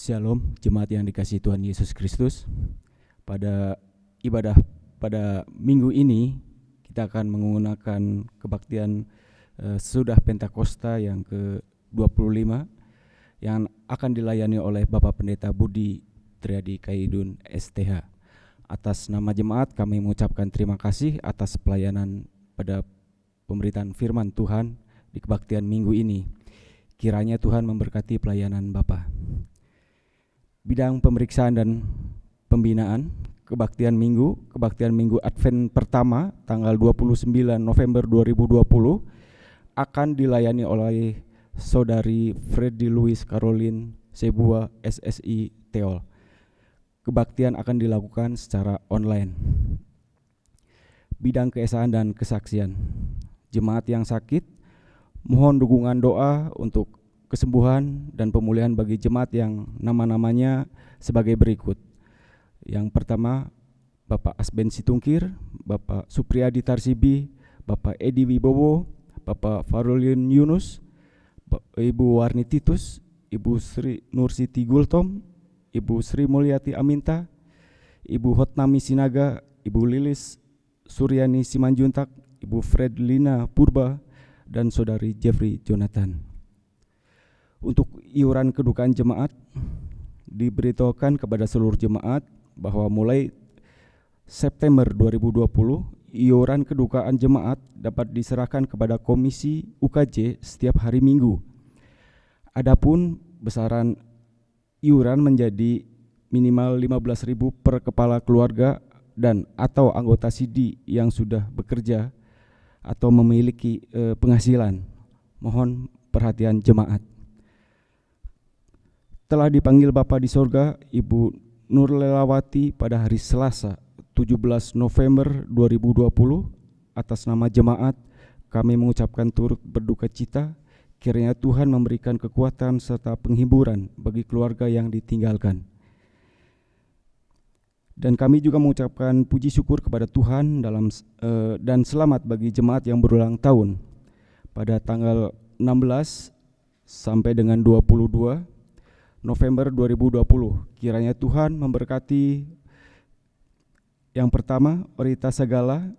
Shalom, jemaat yang dikasihi Tuhan Yesus Kristus. Pada ibadah pada minggu ini kita akan menggunakan kebaktian sesudah Pentakosta yang ke-25 yang akan dilayani oleh Bapak Pendeta Budi Triadi Kaidun STH. Atas nama jemaat kami mengucapkan terima kasih atas pelayanan pada pemberitaan firman Tuhan di kebaktian minggu ini. Kiranya Tuhan memberkati pelayanan Bapak. Bidang pemeriksaan dan pembinaan kebaktian minggu Advent pertama tanggal 29 November 2020 akan dilayani oleh Saudari Freddy Louis Caroline Sebua SSI Teol. Kebaktian akan dilakukan secara online. Bidang keesaan dan kesaksian. Jemaat yang sakit, mohon dukungan doa untuk kesembuhan dan pemulihan bagi jemaat yang nama-namanya sebagai berikut. Yang pertama, Bapak Asben Situngkir, Bapak Supriyadi Tarsibi, Bapak Edi Wibowo, Bapak Farulin Yunus, Ibu Warni Titus, Ibu Sri Nursiti Gultom, Ibu Sri Mulyati Aminta, Ibu Hotnami Sinaga, Ibu Lilis Suryani Simanjuntak, Ibu Fredlina Purba, dan Saudari Jeffrey Jonathan. Untuk iuran kedukaan jemaat, diberitahukan kepada seluruh jemaat bahwa mulai September 2020, iuran kedukaan jemaat dapat diserahkan kepada Komisi UKJ setiap hari Minggu. Adapun besaran iuran menjadi minimal 15.000 per kepala keluarga dan atau anggota SIDI yang sudah bekerja atau memiliki penghasilan. Mohon perhatian jemaat. Telah dipanggil Bapa di sorga, Ibu Nurlelawati pada hari Selasa 17 November 2020. Atas nama jemaat kami mengucapkan turut berduka cita. Kiranya Tuhan memberikan kekuatan serta penghiburan bagi keluarga yang ditinggalkan. Dan kami juga mengucapkan puji syukur kepada Tuhan dan selamat bagi jemaat yang berulang tahun pada tanggal 16 sampai dengan 22 November 2020. Kiranya Tuhan memberkati yang pertama, Orita Sagala,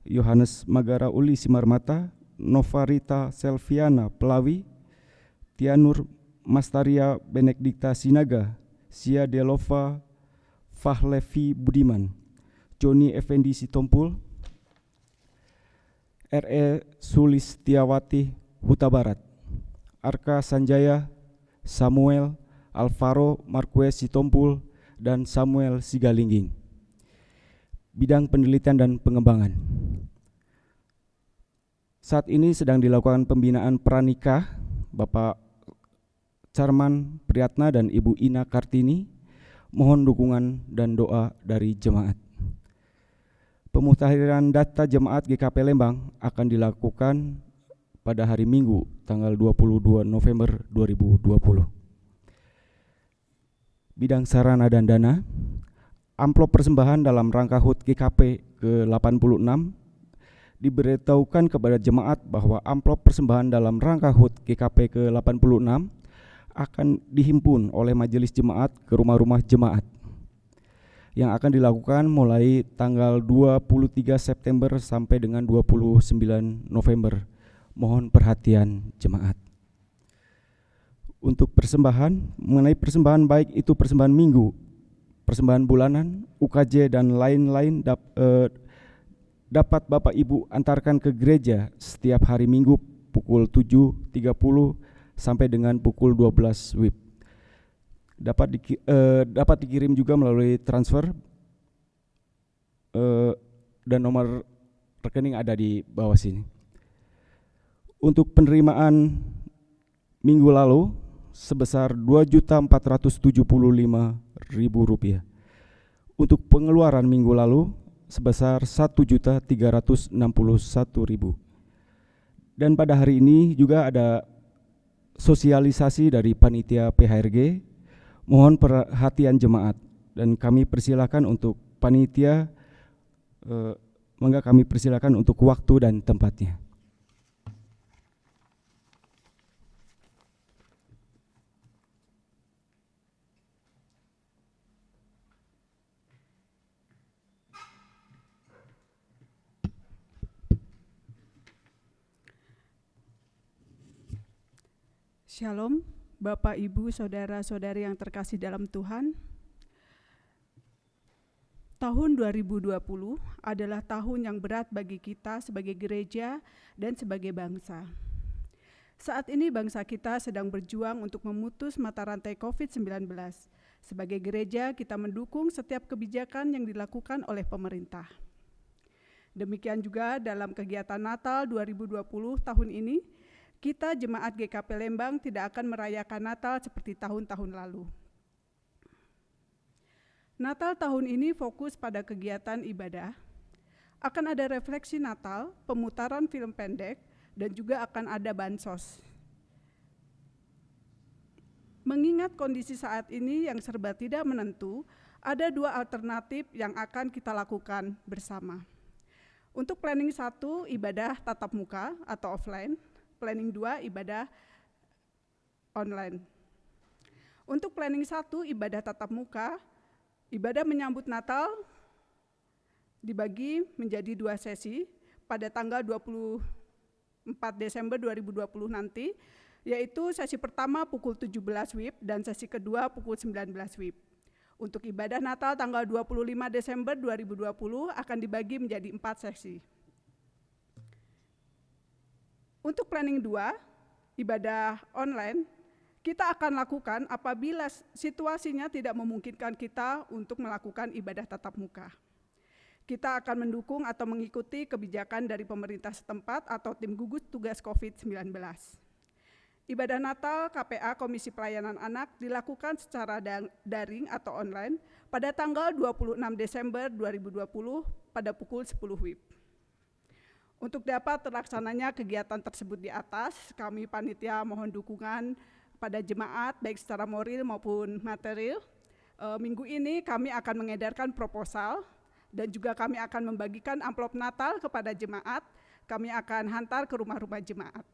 Yohanes Magara Uli Simarmata, Nova Rita Selviana Pelawi, Tianur Mastaria Benedikta Sinaga, Sia Delova Fahlevi Budiman, Joni Effendi Sitompul, R.E. Sulistiawati Huta Barat, Arka Sanjaya, Samuel Alvaro Marquez Sitompul, dan Samuel Sigalingging. Bidang penelitian dan pengembangan. Saat ini sedang dilakukan pembinaan pranikah Bapak Carman Priyatna dan Ibu Ina Kartini. Mohon dukungan dan doa dari jemaat. Pemutakhiran data jemaat GKP Lembang akan dilakukan pada hari Minggu tanggal 22 November 2020. Bidang sarana dan dana. Amplop persembahan dalam rangka HUT GKP ke-86 diberitahukan kepada jemaat bahwa amplop persembahan dalam rangka HUT GKP ke-86 akan dihimpun oleh majelis jemaat ke rumah-rumah jemaat yang akan dilakukan mulai tanggal 23 September sampai dengan 29 November. Mohon perhatian jemaat. Untuk persembahan, mengenai persembahan baik itu persembahan minggu, persembahan bulanan, UKJ dan lain-lain dapat Bapak Ibu antarkan ke gereja setiap hari Minggu pukul 7.30 sampai dengan pukul 12 WIB. Dapat dikirim juga melalui transfer dan nomor rekening ada di bawah sini. Untuk penerimaan minggu lalu sebesar Rp2.475.000. Untuk pengeluaran minggu lalu sebesar Rp1.361.000. Dan pada hari ini juga ada sosialisasi dari panitia PHRG. Mohon perhatian jemaat dan kami persilakan untuk panitia kami persilakan untuk waktu dan tempatnya. Shalom, Bapak, Ibu, Saudara-saudari yang terkasih dalam Tuhan. Tahun 2020 adalah tahun yang berat bagi kita sebagai gereja dan sebagai bangsa. Saat ini bangsa kita sedang berjuang untuk memutus mata rantai COVID-19. Sebagai gereja, kita mendukung setiap kebijakan yang dilakukan oleh pemerintah. Demikian juga dalam kegiatan Natal 2020 tahun ini, kita Jemaat GKP Lembang tidak akan merayakan Natal seperti tahun-tahun lalu. Natal tahun ini fokus pada kegiatan ibadah. Akan ada refleksi Natal, pemutaran film pendek, dan juga akan ada bansos. Mengingat kondisi saat ini yang serba tidak menentu, ada dua alternatif yang akan kita lakukan bersama. Untuk planning 1, ibadah tatap muka atau offline. Planning 2, ibadah online. Untuk planning 1, ibadah tatap muka, ibadah menyambut Natal dibagi menjadi 2 sesi pada tanggal 24 Desember 2020 nanti, yaitu sesi pertama pukul 17 WIB dan sesi kedua pukul 19 WIB. Untuk ibadah Natal tanggal 25 Desember 2020 akan dibagi menjadi 4 sesi. Untuk planning 2, ibadah online, kita akan lakukan apabila situasinya tidak memungkinkan kita untuk melakukan ibadah tatap muka. Kita akan mendukung atau mengikuti kebijakan dari pemerintah setempat atau tim gugus tugas COVID-19. Ibadah Natal KPA Komisi Pelayanan Anak dilakukan secara daring atau online pada tanggal 26 Desember 2020 pada pukul 10 WIB. Untuk dapat terlaksananya kegiatan tersebut di atas, kami panitia mohon dukungan pada jemaat baik secara moral maupun material. Minggu ini kami akan mengedarkan proposal dan juga kami akan membagikan amplop Natal kepada jemaat. Kami akan hantar ke rumah-rumah jemaat.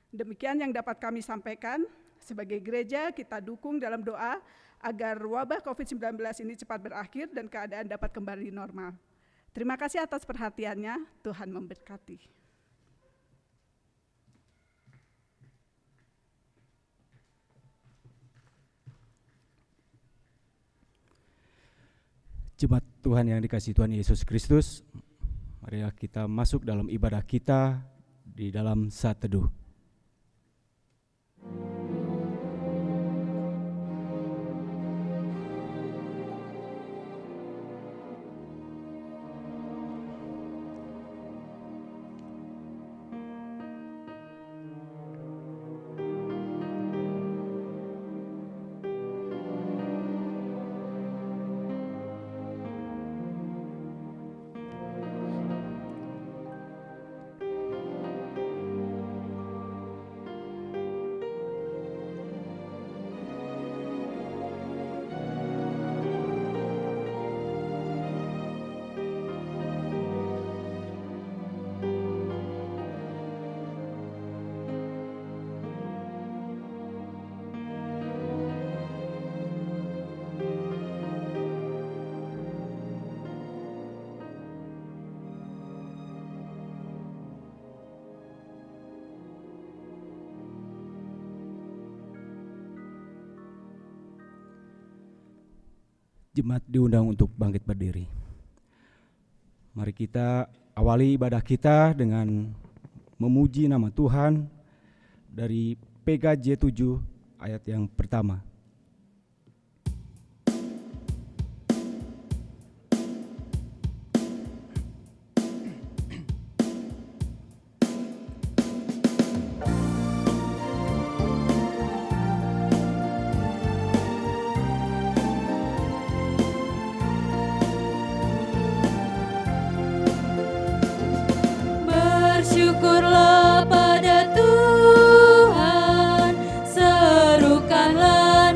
Demikian yang dapat kami sampaikan. Sebagai gereja kita dukung dalam doa agar wabah COVID-19 ini cepat berakhir dan keadaan dapat kembali normal. Terima kasih atas perhatiannya, Tuhan memberkati. Jemaat Tuhan yang dikasihi Tuhan Yesus Kristus, marilah kita masuk dalam ibadah kita di dalam saat teduh. Jemaat diundang untuk bangkit berdiri. Mari kita awali ibadah kita dengan memuji nama Tuhan dari PKJ 7 ayat yang pertama. Bersyukurlah pada Tuhan, serukanlah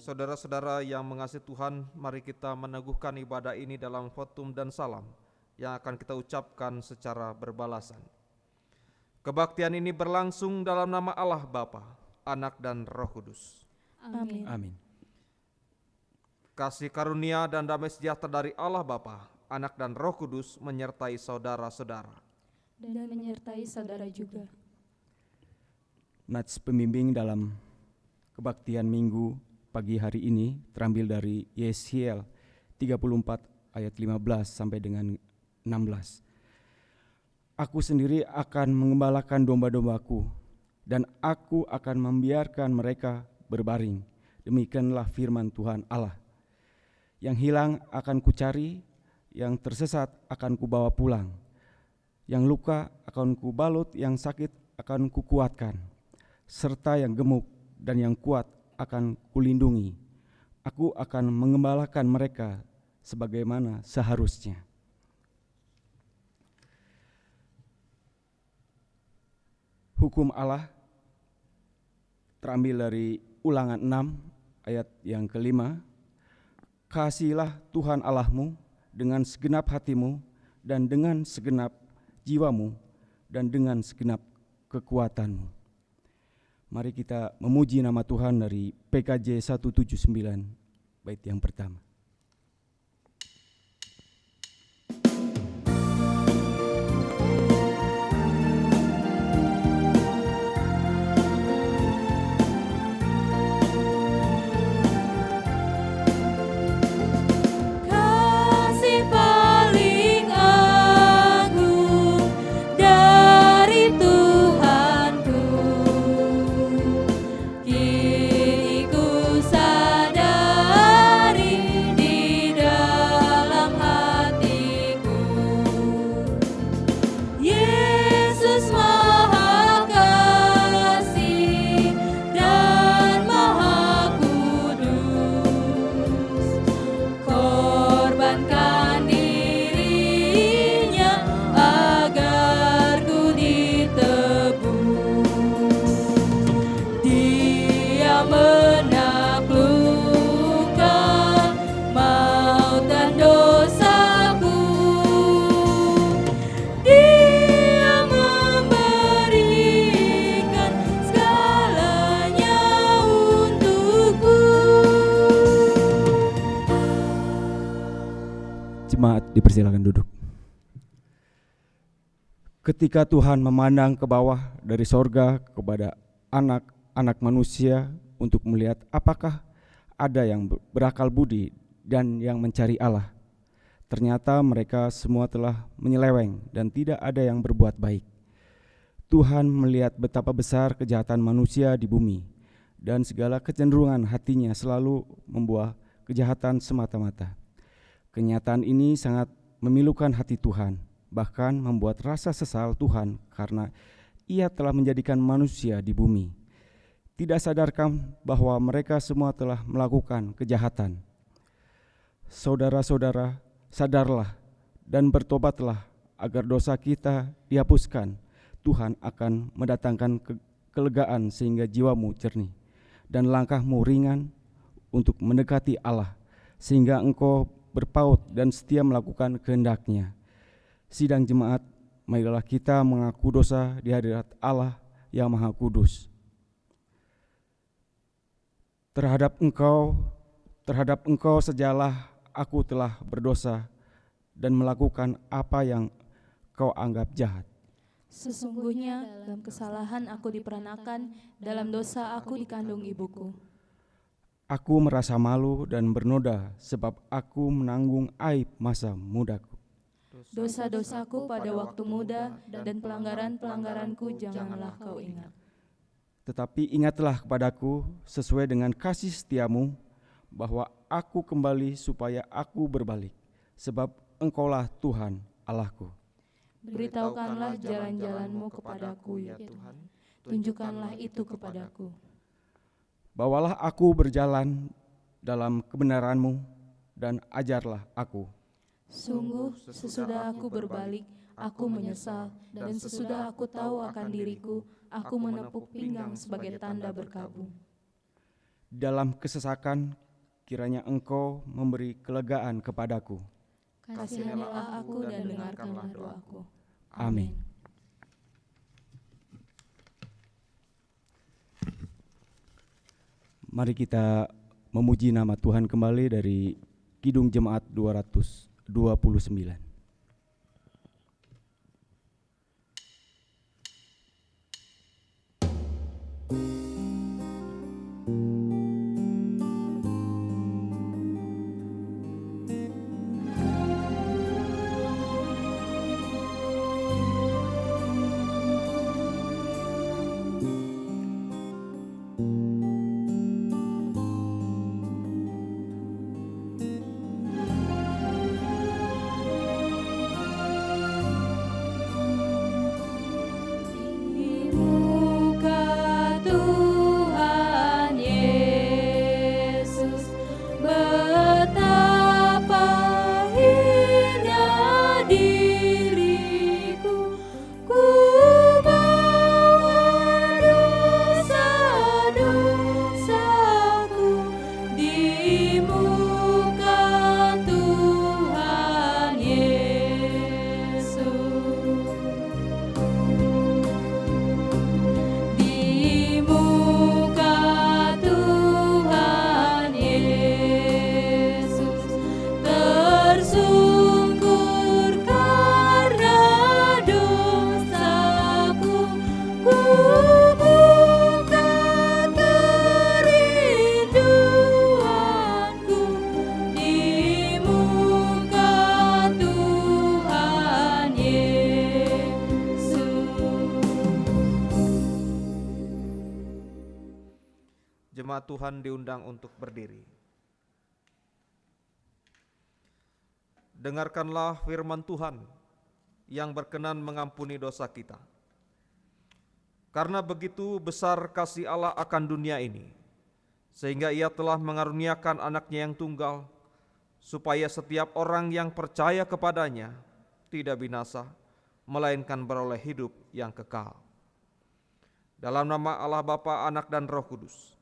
Saudara-saudara yang mengasihi Tuhan, mari kita meneguhkan ibadah ini dalam votum dan salam yang akan kita ucapkan secara berbalasan. Kebaktian ini berlangsung dalam nama Allah Bapa, Anak dan Roh Kudus. Amin. Amin. Kasih karunia dan damai sejahtera dari Allah Bapa, Anak dan Roh Kudus menyertai saudara-saudara. Dan menyertai saudara juga. Nats pembimbing dalam kebaktian minggu pagi hari ini terambil dari Yesiel 34 ayat 15 sampai dengan 16. Aku sendiri akan mengembalakan domba-dombaku, dan aku akan membiarkan mereka berbaring. Demikianlah firman Tuhan Allah. Yang hilang akan kucari, yang tersesat akan kubawa pulang, yang luka akan kubalut, yang sakit akan kukuatkan, serta yang gemuk dan yang kuat akan kulindungi. Aku akan mengembalakan mereka sebagaimana seharusnya. Hukum Allah terambil dari Ulangan 6 ayat yang kelima. Kasihilah Tuhan Allahmu dengan segenap hatimu dan dengan segenap jiwamu dan dengan segenap kekuatanmu. Mari kita memuji nama Tuhan dari PKJ 179 bait yang pertama. Jemaat dipersilakan duduk. Ketika Tuhan memandang ke bawah dari sorga kepada anak-anak manusia untuk melihat apakah ada yang berakal budi dan yang mencari Allah, ternyata mereka semua telah menyeleweng dan tidak ada yang berbuat baik. Tuhan melihat betapa besar kejahatan manusia di bumi, dan segala kecenderungan hatinya selalu membuat kejahatan semata-mata. Kenyataan ini sangat memilukan hati Tuhan, bahkan membuat rasa sesal Tuhan karena Ia telah menjadikan manusia di bumi. Tidak sadarkan bahwa mereka semua telah melakukan kejahatan. Saudara-saudara, sadarlah dan bertobatlah agar dosa kita dihapuskan. Tuhan akan mendatangkan kelegaan sehingga jiwamu jernih dan langkahmu ringan untuk mendekati Allah, sehingga engkau berpaut dan setia melakukan kehendak-Nya. Sidang jemaat, marilah kita mengaku dosa di hadirat Allah yang Maha Kudus. Terhadap engkau sajalah aku telah berdosa dan melakukan apa yang kau anggap jahat. Sesungguhnya dalam kesalahan aku diperanakan, dalam dosa aku dikandung ibuku. Aku merasa malu dan bernoda sebab aku menanggung aib masa mudaku. Dosa-dosaku pada waktu muda dan pelanggaran-pelanggaranku janganlah kau ingat. Tetapi ingatlah kepadaku sesuai dengan kasih setiamu, bahwa aku kembali supaya aku berbalik, sebab Engkaulah Tuhan Allahku. Beritahukanlah jalan-jalanmu kepadaku, ya Tuhan. Tunjukkanlah itu kepadaku. Bawalah aku berjalan dalam kebenaran-Mu dan ajarlah aku. Sungguh sesudah aku berbalik, aku menyesal, dan sesudah aku tahu akan diriku, aku menepuk pinggang sebagai tanda berkabung. dalam kesesakan kiranya Engkau memberi kelegaan kepadaku. Kasihanilah aku dan dengarkanlah doaku. Amin. Mari kita memuji nama Tuhan kembali dari Kidung Jemaat 229. Jemaat Tuhan diundang untuk berdiri. Dengarkanlah firman Tuhan yang berkenan mengampuni dosa kita. Karena begitu besar kasih Allah akan dunia ini, sehingga Ia telah mengaruniakan anaknya yang tunggal, supaya setiap orang yang percaya kepadanya tidak binasa, melainkan beroleh hidup yang kekal. Dalam nama Allah Bapa, Anak dan Roh Kudus,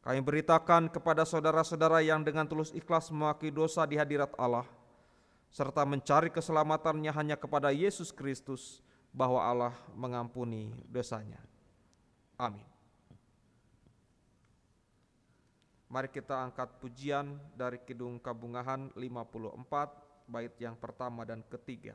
kami beritakan kepada saudara-saudara yang dengan tulus ikhlas mengakui dosa di hadirat Allah, serta mencari keselamatannya hanya kepada Yesus Kristus, bahwa Allah mengampuni dosanya. Amin. Mari kita angkat pujian dari Kidung Kabungahan 54, bait yang pertama dan ketiga.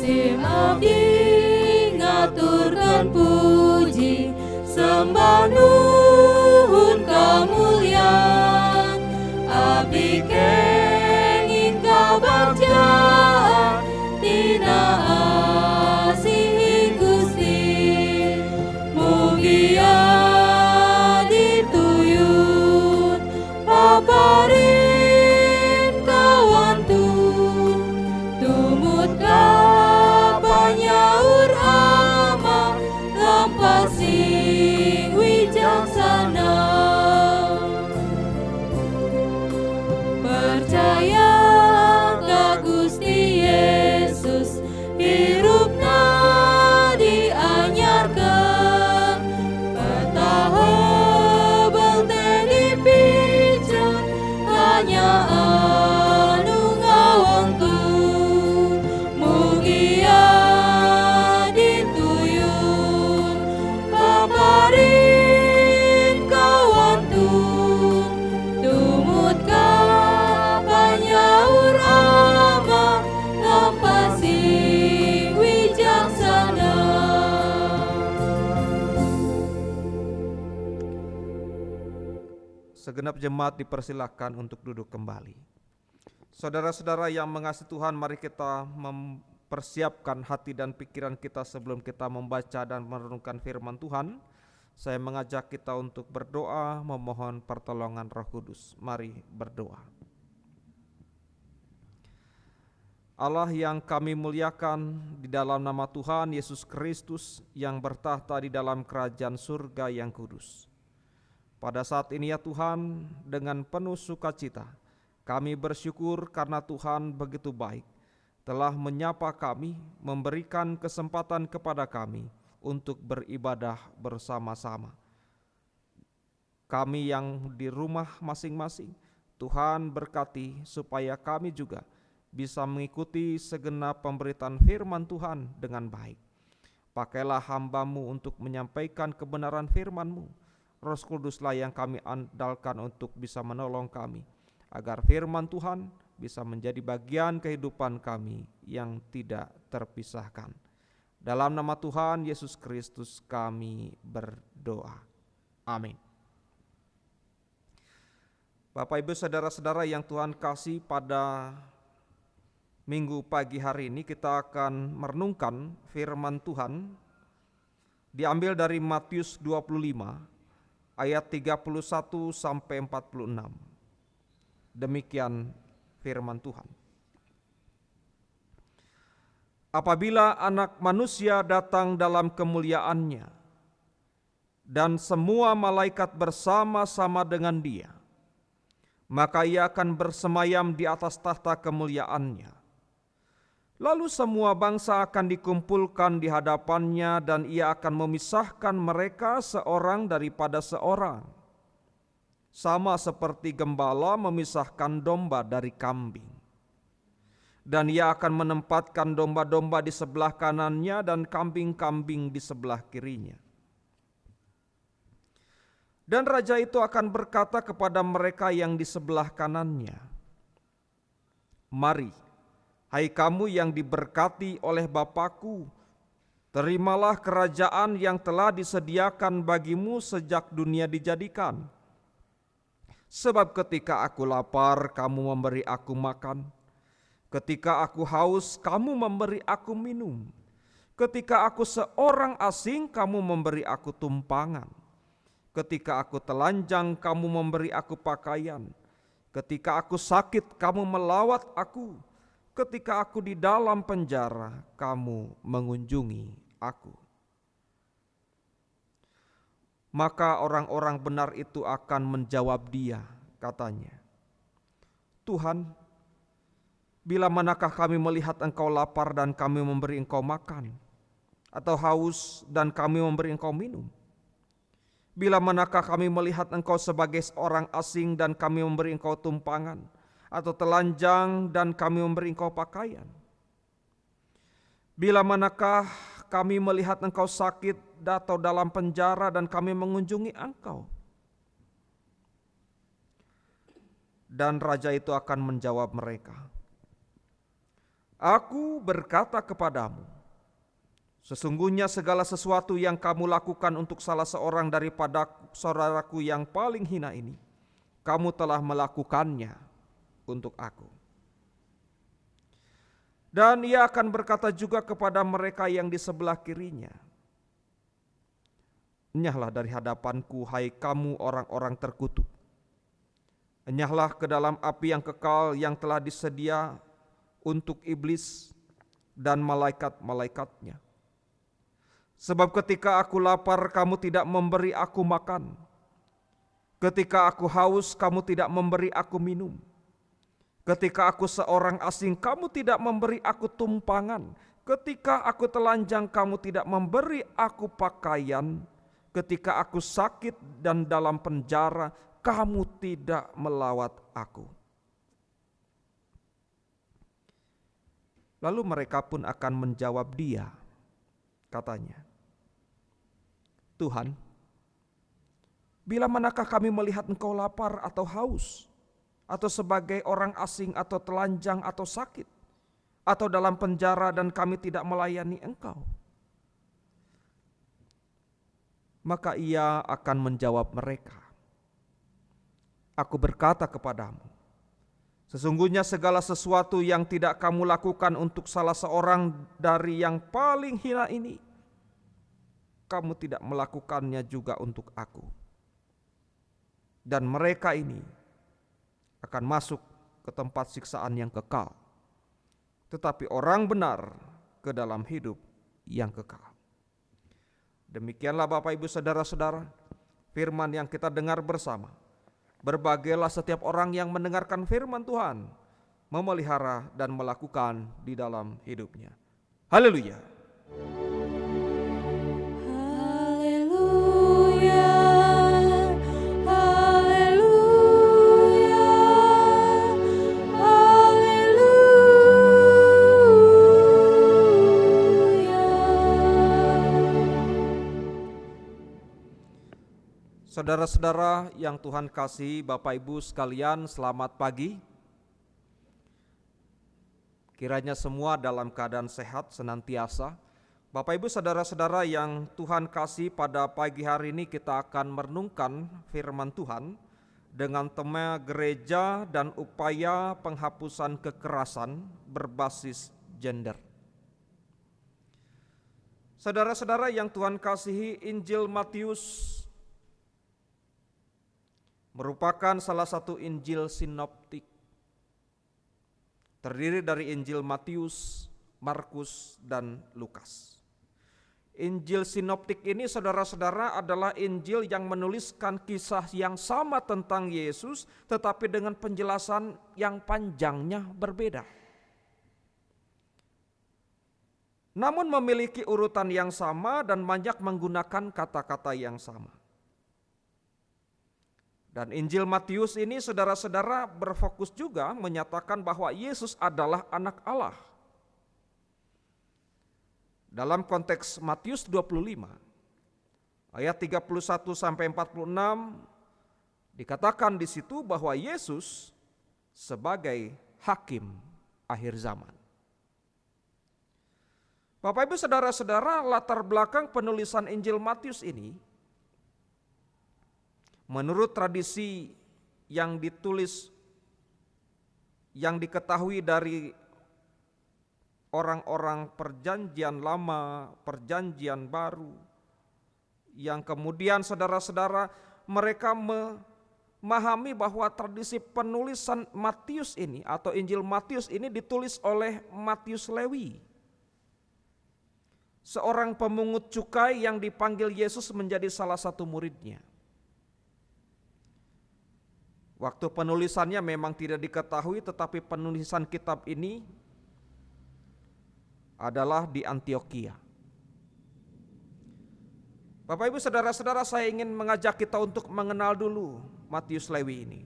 Sim abdi ngaturkan puji, sembah nuhun kamulyan, abdi kenging kabagjaan tina asih Gusti, mugia dituyut paparin kawantun, tumut panyaur ama lampasing wijaksana, percaya ka Gusti Yesus, hirupna dianyarkan, petaha belte dipijan, hanya anu ngawangtun, mugia dituyun paparin kawantun, tumut ka panyaur ama lampasing wijaksana. Segenap jemaat dipersilakan untuk duduk kembali. Saudara-saudara yang mengasihi Tuhan, mari kita mempersiapkan hati dan pikiran kita sebelum kita membaca dan merenungkan firman Tuhan. Saya mengajak kita untuk berdoa, memohon pertolongan Roh Kudus. Mari berdoa. Allah yang kami muliakan, di dalam nama Tuhan Yesus Kristus yang bertahta di dalam kerajaan surga yang kudus, Pada saat ini ya Tuhan, dengan penuh sukacita, kami bersyukur karena Tuhan begitu baik, telah menyapa kami, memberikan kesempatan kepada kami untuk beribadah bersama-sama. Kami yang di rumah masing-masing, Tuhan berkati supaya kami juga bisa mengikuti segenap pemberitaan firman Tuhan dengan baik. Pakailah hamba-Mu untuk menyampaikan kebenaran firman-Mu. Roh Kuduslah yang kami andalkan untuk bisa menolong kami, agar firman Tuhan bisa menjadi bagian kehidupan kami yang tidak terpisahkan. Dalam nama Tuhan Yesus Kristus kami berdoa. Amin. Bapak Ibu saudara-saudara yang Tuhan kasih, pada minggu pagi hari ini kita akan merenungkan firman Tuhan diambil dari Matius 25 ayat 31 sampai 46. Demikian firman Tuhan. Apabila Anak Manusia datang dalam kemuliaannya dan semua malaikat bersama-sama dengan Dia, maka Ia akan bersemayam di atas tahta kemuliaannya. Lalu semua bangsa akan dikumpulkan di hadapannya dan Ia akan memisahkan mereka seorang daripada seorang, sama seperti gembala memisahkan domba dari kambing. Dan Ia akan menempatkan domba-domba di sebelah kanannya dan kambing-kambing di sebelah kirinya. Dan raja itu akan berkata kepada mereka yang di sebelah kanannya, "Mari, hai kamu yang diberkati oleh Bapa-Ku, terimalah kerajaan yang telah disediakan bagimu sejak dunia dijadikan. Sebab ketika aku lapar, kamu memberi aku makan. Ketika aku haus, kamu memberi aku minum. Ketika aku seorang asing, kamu memberi aku tumpangan. Ketika aku telanjang, kamu memberi aku pakaian. Ketika aku sakit, kamu melawat aku. Ketika aku di dalam penjara, kamu mengunjungi aku." Maka orang-orang benar itu akan menjawab Dia, katanya, "Tuhan, bila manakah kami melihat Engkau lapar dan kami memberi Engkau makan, atau haus dan kami memberi Engkau minum? Bila manakah kami melihat Engkau sebagai seorang asing dan kami memberi Engkau tumpangan, atau telanjang dan kami memberi Engkau pakaian? Bila manakah kami melihat Engkau sakit atau dalam penjara dan kami mengunjungi Engkau?" Dan raja itu akan menjawab mereka, "Aku berkata kepadamu, sesungguhnya segala sesuatu yang kamu lakukan untuk salah seorang daripada saudaraku yang paling hina ini, kamu telah melakukannya untuk aku." Dan Ia akan berkata juga kepada mereka yang di sebelah kirinya, "Enyahlah dari hadapanku, hai kamu orang-orang terkutuk. Enyahlah ke dalam api yang kekal yang telah disedia untuk iblis dan malaikat-malaikatnya. Sebab ketika aku lapar, kamu tidak memberi aku makan. Ketika aku haus, kamu tidak memberi aku minum. Ketika aku seorang asing, kamu tidak memberi aku tumpangan. Ketika aku telanjang, kamu tidak memberi aku pakaian. Ketika aku sakit dan dalam penjara, kamu tidak melawat aku." Lalu mereka pun akan menjawab Dia, katanya, "Tuhan, bila manakah kami melihat Engkau lapar atau haus, atau sebagai orang asing atau telanjang atau sakit, atau dalam penjara dan kami tidak melayani Engkau?" Maka Ia akan menjawab mereka, "Aku berkata kepadamu, sesungguhnya segala sesuatu yang tidak kamu lakukan untuk salah seorang dari yang paling hina ini, kamu tidak melakukannya juga untuk aku." Dan mereka ini akan masuk ke tempat siksaan yang kekal, tetapi orang benar ke dalam hidup yang kekal. Demikianlah Bapak Ibu saudara-saudara, firman yang kita dengar bersama. Berbahagialah setiap orang yang mendengarkan firman Tuhan, memelihara dan melakukan di dalam hidupnya. Haleluya. Haleluya, haleluya, haleluya. Saudara-saudara yang Tuhan kasih, Bapak Ibu sekalian, selamat pagi. Kiranya semua dalam keadaan sehat senantiasa. Bapak Ibu saudara-saudara yang Tuhan kasih, pada pagi hari ini kita akan merenungkan firman Tuhan dengan tema gereja dan upaya penghapusan kekerasan berbasis gender. Saudara-saudara yang Tuhan kasihi, Injil Matius merupakan salah satu Injil sinoptik. Terdiri dari Injil Matius, Markus, dan Lukas. Injil sinoptik ini saudara-saudara adalah Injil yang menuliskan kisah yang sama tentang Yesus, tetapi dengan penjelasan yang panjangnya berbeda. Namun memiliki urutan yang sama dan banyak menggunakan kata-kata yang sama. Dan Injil Matius ini saudara-saudara berfokus juga menyatakan bahwa Yesus adalah anak Allah. Dalam konteks Matius 25 ayat 31 sampai 46 dikatakan di situ bahwa Yesus sebagai hakim akhir zaman. Bapak Ibu saudara-saudara, latar belakang penulisan Injil Matius ini menurut tradisi yang ditulis, yang diketahui dari orang-orang perjanjian lama, perjanjian baru, yang kemudian saudara-saudara mereka memahami bahwa tradisi penulisan Matius ini atau Injil Matius ini ditulis oleh Matius Lewi, seorang pemungut cukai yang dipanggil Yesus menjadi salah satu muridnya. Waktu penulisannya memang tidak diketahui, tetapi penulisan kitab ini adalah di Antioquia. Bapak Ibu saudara-saudara, saya ingin mengajak kita untuk mengenal dulu Matius Lewi ini.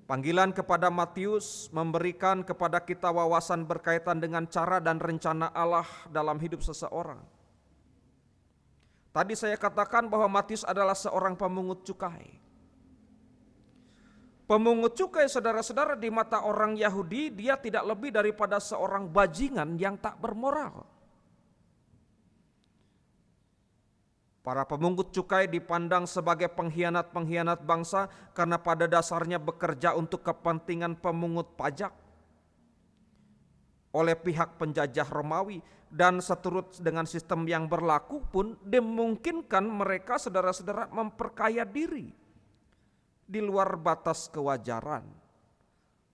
Panggilan kepada Matius memberikan kepada kita wawasan berkaitan dengan cara dan rencana Allah dalam hidup seseorang. Tadi saya katakan bahwa Matius adalah seorang pemungut cukai. Pemungut cukai saudara-saudara di mata orang Yahudi, dia tidak lebih daripada seorang bajingan yang tak bermoral. Para pemungut cukai dipandang sebagai pengkhianat-pengkhianat bangsa karena pada dasarnya bekerja untuk kepentingan pemungut pajak oleh pihak penjajah Romawi, dan seturut dengan sistem yang berlaku pun dimungkinkan mereka saudara-saudara memperkaya diri di luar batas kewajaran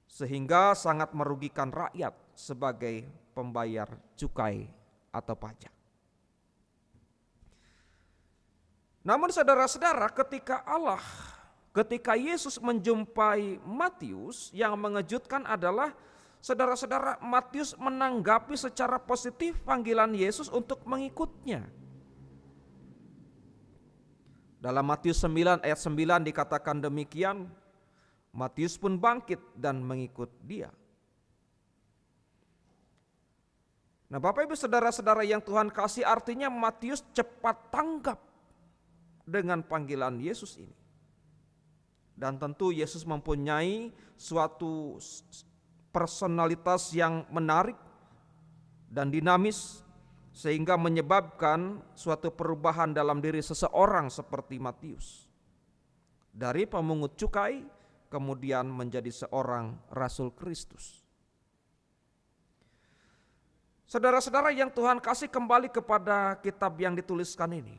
sehingga sangat merugikan rakyat sebagai pembayar cukai atau pajak. Namun saudara-saudara, ketika Yesus menjumpai Matius, yang mengejutkan adalah saudara-saudara, Matius menanggapi secara positif panggilan Yesus untuk mengikutnya. Dalam Matius 9 ayat 9 dikatakan demikian, Matius pun bangkit dan mengikut dia. Nah Bapak Ibu saudara-saudara yang Tuhan kasih, artinya Matius cepat tanggap dengan panggilan Yesus ini. Dan tentu Yesus mempunyai suatu personalitas yang menarik dan dinamis sehingga menyebabkan suatu perubahan dalam diri seseorang seperti Matius. Dari pemungut cukai kemudian menjadi seorang Rasul Kristus. Saudara-saudara yang Tuhan kasih, kembali kepada kitab yang dituliskan ini.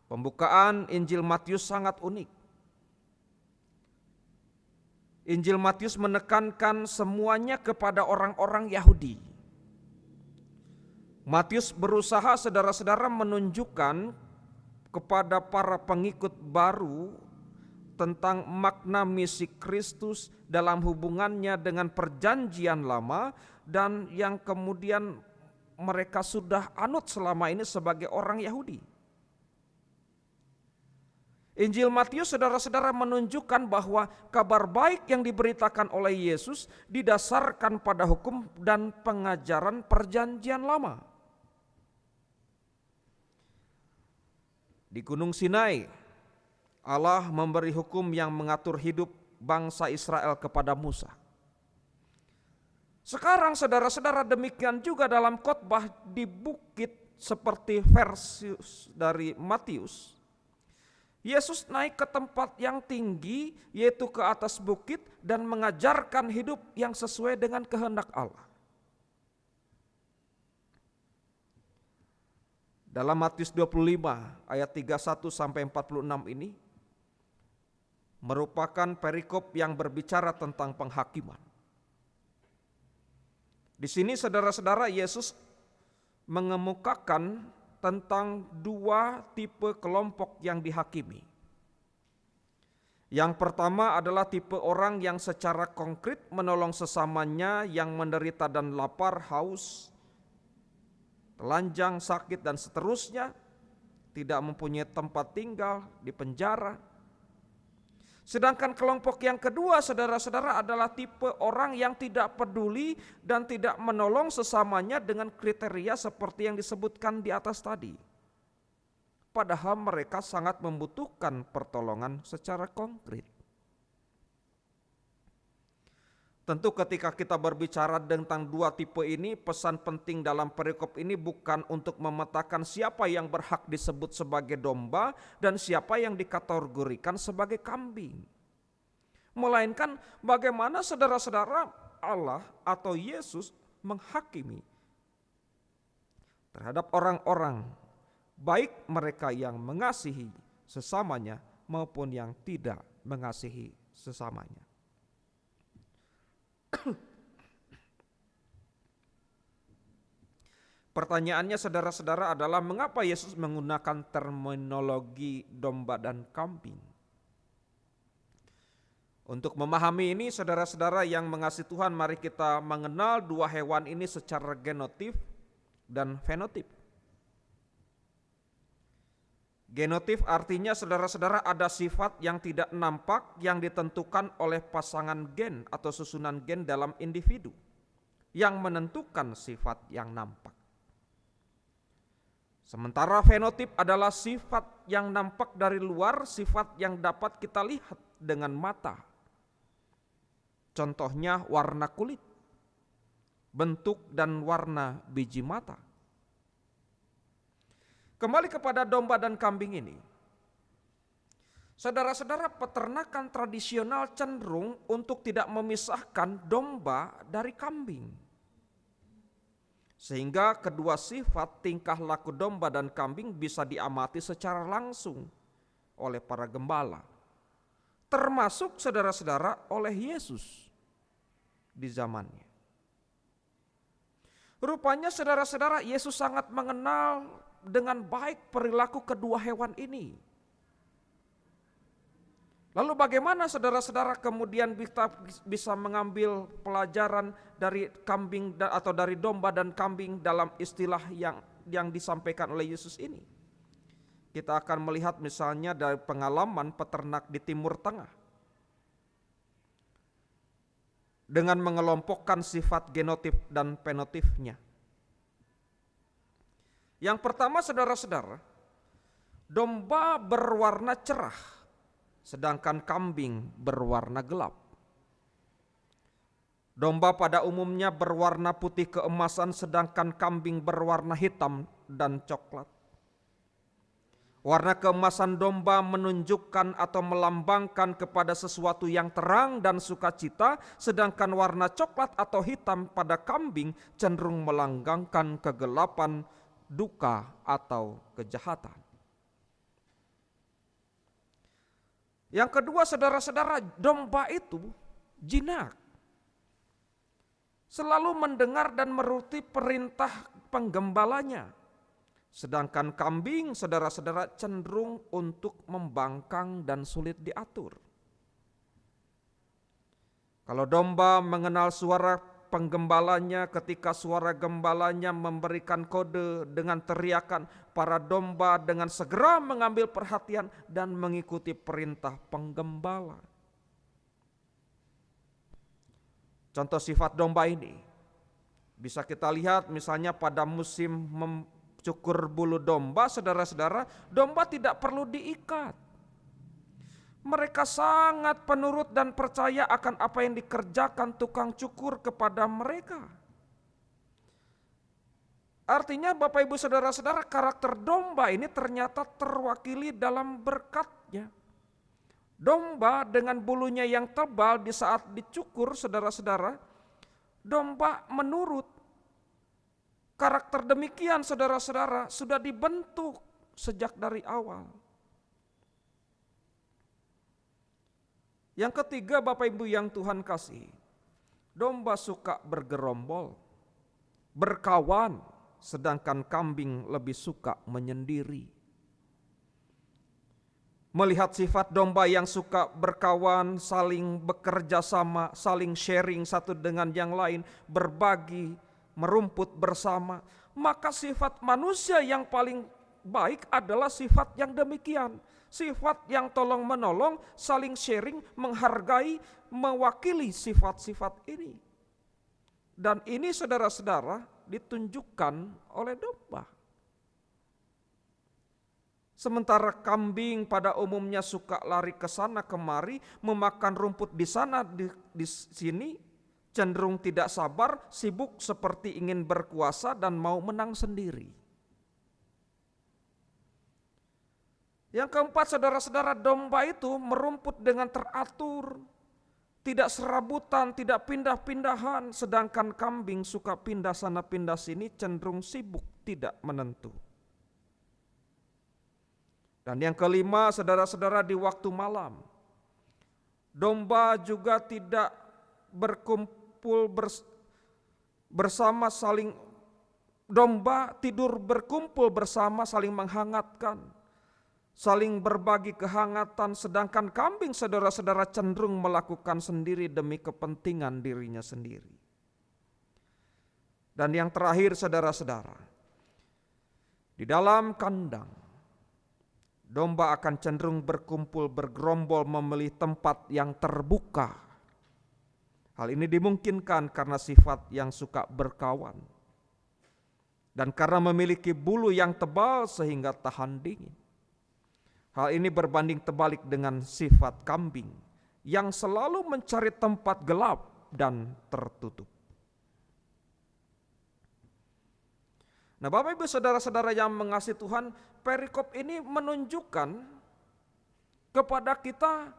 Pembukaan Injil Matius sangat unik. Injil Matius menekankan semuanya kepada orang-orang Yahudi. Matius berusaha saudara-saudara menunjukkan kepada para pengikut baru tentang makna misi Kristus dalam hubungannya dengan perjanjian lama dan yang kemudian mereka sudah anut selama ini sebagai orang Yahudi. Injil Matius saudara-saudara menunjukkan bahwa kabar baik yang diberitakan oleh Yesus didasarkan pada hukum dan pengajaran perjanjian lama. Di Gunung Sinai, Allah memberi hukum yang mengatur hidup bangsa Israel kepada Musa. Sekarang saudara-saudara demikian juga dalam khotbah di bukit seperti versi dari Matius. Yesus naik ke tempat yang tinggi, yaitu ke atas bukit, dan mengajarkan hidup yang sesuai dengan kehendak Allah. Dalam Matius 25 ayat 31 sampai 46 ini merupakan perikop yang berbicara tentang penghakiman. Di sini saudara-saudara Yesus mengemukakan tentang dua tipe kelompok yang dihakimi. Yang pertama adalah tipe orang yang secara konkret menolong sesamanya yang menderita dan lapar, haus, telanjang, sakit dan seterusnya, tidak mempunyai tempat tinggal, di penjara. Sedangkan kelompok yang kedua saudara-saudara adalah tipe orang yang tidak peduli dan tidak menolong sesamanya dengan kriteria seperti yang disebutkan di atas tadi. Padahal mereka sangat membutuhkan pertolongan secara konkret. Tentu ketika kita berbicara tentang dua tipe ini, pesan penting dalam perikop ini bukan untuk memetakan siapa yang berhak disebut sebagai domba dan siapa yang dikategorikan sebagai kambing. Melainkan bagaimana saudara-saudara Allah atau Yesus menghakimi terhadap orang-orang, baik mereka yang mengasihi sesamanya maupun yang tidak mengasihi sesamanya. Pertanyaannya saudara-saudara adalah mengapa Yesus menggunakan terminologi domba dan kambing? Untuk memahami ini saudara-saudara yang mengasihi Tuhan, mari kita mengenal dua hewan ini secara genotif dan fenotip. Genotif artinya saudara-saudara ada sifat yang tidak nampak yang ditentukan oleh pasangan gen atau susunan gen dalam individu yang menentukan sifat yang nampak. Sementara fenotip adalah sifat yang nampak dari luar, sifat yang dapat kita lihat dengan mata. Contohnya warna kulit, bentuk dan warna biji mata. Kembali kepada domba dan kambing ini. Saudara-saudara, peternakan tradisional cenderung untuk tidak memisahkan domba dari kambing. Sehingga kedua sifat tingkah laku domba dan kambing bisa diamati secara langsung oleh para gembala. Termasuk saudara-saudara oleh Yesus di zamannya. Rupanya saudara-saudara Yesus sangat mengenal dengan baik perilaku kedua hewan ini. Lalu bagaimana saudara-saudara kemudian kita bisa mengambil pelajaran dari kambing atau dari domba dan kambing dalam istilah yang disampaikan oleh Yesus ini? Kita akan melihat misalnya dari pengalaman peternak di Timur Tengah. Dengan mengelompokkan sifat genotip dan fenotipnya. Yang pertama saudara-saudara, domba berwarna cerah, sedangkan kambing berwarna gelap. Domba pada umumnya berwarna putih keemasan, sedangkan kambing berwarna hitam dan coklat. Warna keemasan domba menunjukkan atau melambangkan kepada sesuatu yang terang dan sukacita, sedangkan warna coklat atau hitam pada kambing cenderung melanggengkan kegelapan, duka atau kejahatan. Yang kedua saudara-saudara, domba itu jinak. selalu mendengar dan menuruti perintah penggembalanya. Sedangkan kambing, saudara-saudara, cenderung untuk membangkang dan sulit diatur. Kalau domba mengenal suara penggembalanya, ketika suara gembalanya memberikan kode dengan teriakan, para domba dengan segera mengambil perhatian dan mengikuti perintah penggembala. Contoh sifat domba ini bisa kita lihat misalnya pada musim mencukur bulu domba, saudara-saudara, domba tidak perlu diikat. Mereka sangat penurut dan percaya akan apa yang dikerjakan tukang cukur kepada mereka. Artinya Bapak Ibu Saudara-saudara, karakter domba ini ternyata terwakili dalam berkatnya. Domba dengan bulunya yang tebal di saat dicukur, saudara-saudara, domba menurut. Karakter demikian, saudara-saudara, sudah dibentuk sejak dari awal. Yang ketiga, Bapak Ibu yang Tuhan kasih, domba suka bergerombol, berkawan, sedangkan kambing lebih suka menyendiri. Melihat sifat domba yang suka berkawan, saling bekerja sama, saling sharing satu dengan yang lain, berbagi, merumput bersama, maka sifat manusia yang paling baik adalah sifat yang demikian. Sifat yang tolong menolong, saling sharing, menghargai, mewakili sifat-sifat ini. Dan ini saudara-saudara ditunjukkan oleh domba. Sementara kambing pada umumnya suka lari ke sana kemari, memakan rumput di sana di sini, cenderung tidak sabar, sibuk seperti ingin berkuasa dan mau menang sendiri. Yang keempat, saudara-saudara, domba itu merumput dengan teratur, tidak serabutan, tidak pindah-pindahan, sedangkan kambing suka pindah sana pindah sini, cenderung sibuk, tidak menentu. Dan yang kelima, saudara-saudara, di waktu malam, domba juga tidak berkumpul bersama saling, domba tidur berkumpul bersama saling menghangatkan, saling berbagi kehangatan, sedangkan kambing, saudara-saudara, cenderung melakukan sendiri demi kepentingan dirinya sendiri. Dan yang terakhir, saudara-saudara, di dalam kandang, domba akan cenderung berkumpul bergerombol memilih tempat yang terbuka. Hal ini dimungkinkan karena sifat yang suka berkawan. Dan karena memiliki bulu yang tebal sehingga tahan dingin. Hal ini berbanding terbalik dengan sifat kambing yang selalu mencari tempat gelap dan tertutup. Nah, Bapak Ibu Saudara-saudara yang mengasihi Tuhan, perikop ini menunjukkan kepada kita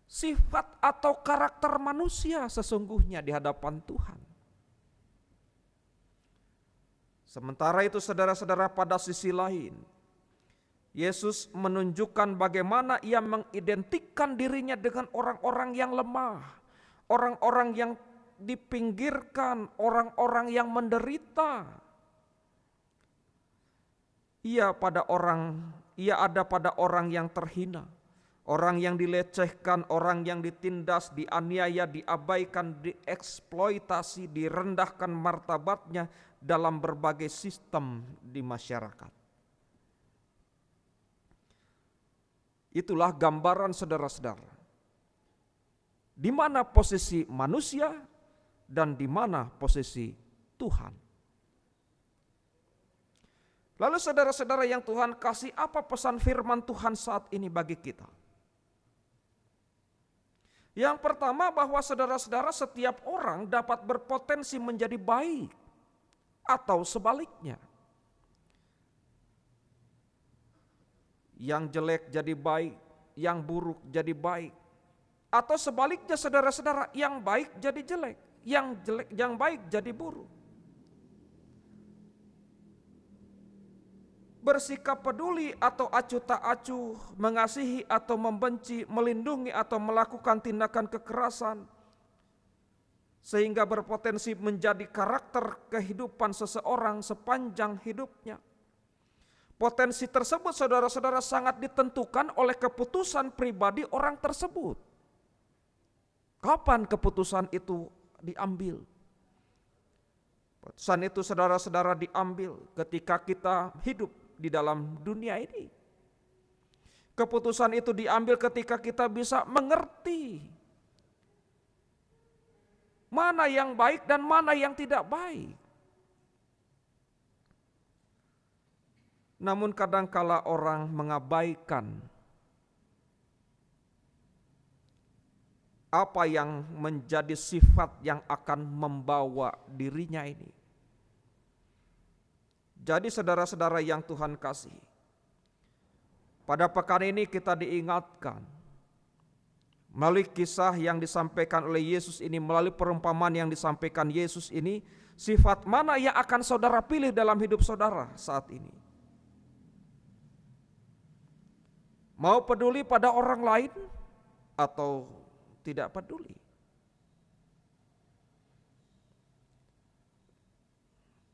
sifat atau karakter manusia sesungguhnya di hadapan Tuhan. Sementara itu saudara-saudara, pada sisi lain, Yesus menunjukkan bagaimana ia mengidentikan dirinya dengan orang-orang yang lemah, orang-orang yang dipinggirkan, orang-orang yang menderita. Ia ada pada orang yang terhina, orang yang dilecehkan, orang yang ditindas, dianiaya, diabaikan, dieksploitasi, direndahkan martabatnya dalam berbagai sistem di masyarakat. Itulah gambaran saudara-saudara. Di mana posisi manusia dan di mana posisi Tuhan. Lalu saudara-saudara yang Tuhan kasih, apa pesan firman Tuhan saat ini bagi kita? Yang pertama, bahwa saudara-saudara, setiap orang dapat berpotensi menjadi baik atau sebaliknya. Yang jelek jadi baik, yang buruk jadi baik. Atau sebaliknya saudara-saudara, yang baik jadi jelek, yang baik jadi buruk. Bersikap peduli atau acuh tak acuh, mengasihi atau membenci, melindungi atau melakukan tindakan kekerasan, sehingga berpotensi menjadi karakter kehidupan seseorang sepanjang hidupnya. Potensi tersebut saudara-saudara sangat ditentukan oleh keputusan pribadi orang tersebut. Kapan keputusan itu diambil? Keputusan itu saudara-saudara diambil ketika kita hidup di dalam dunia ini. Keputusan itu diambil ketika kita bisa mengerti mana yang baik dan mana yang tidak baik. Namun kadangkala orang mengabaikan apa yang menjadi sifat yang akan membawa dirinya ini. Jadi saudara-saudara yang Tuhan kasih, pada pekan ini kita diingatkan melalui kisah yang disampaikan oleh Yesus ini, melalui perumpamaan yang disampaikan Yesus ini, sifat mana yang akan saudara pilih dalam hidup saudara saat ini? Mau peduli pada orang lain atau tidak peduli?